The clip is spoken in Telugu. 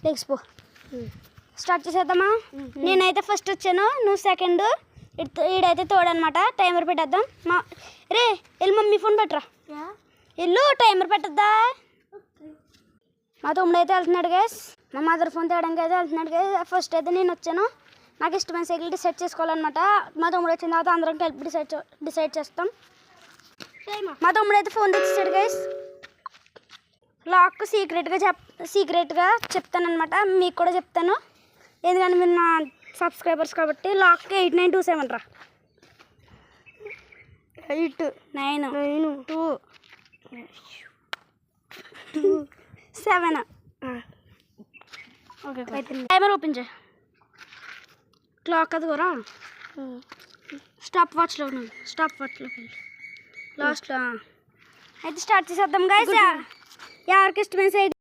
లెగ్స్పో స్టార్ట్ చేసేద్దామా? నేనైతే ఫస్ట్ వచ్చాను, నువ్వు సెకండ్, ఈడైతే తోడనమాట. టైమర్ పెట్టేద్దాం. రే వెళ్ళి మమ్మీ ఫోన్ పెట్టరా, వెళ్ళు టైమర్ పెట్టద్దా. మా తమ్ముడు అయితే వెళ్తున్నాడు గైస్, మా మదర్ ఫోన్ తేయడానికి అయితే వెళ్తున్నాడు గైస్. ఫస్ట్ అయితే నేను వచ్చాను, నాకు ఇష్టమైన సైకిల్ డిసైడ్ చేసుకోవాలన్నమాట. మా తమ్ముడు వచ్చిన తర్వాత అందరం కలిపి డిసైడ్ చేస్తాం. మా తమ్ముడు అయితే ఫోన్ తెచ్చేసాడు గైస్. లాక్ సీక్రెట్గా చెప్తానమాట, మీకు కూడా చెప్తాను, ఎందుకంటే మీరు నా సబ్స్క్రైబర్స్ కాబట్టి. లాక్ 8927 రా, 8927. ఓకే టైమర్ ఓపెన్ చేయి. క్లాక్ అది కూడా స్టాప్ వాచ్లోకి వెళ్ళి లాస్ట్లో అయితే స్టార్ట్ చేసేద్దాం గైస్. ఎవరికి ఇష్టమైన సైకిల్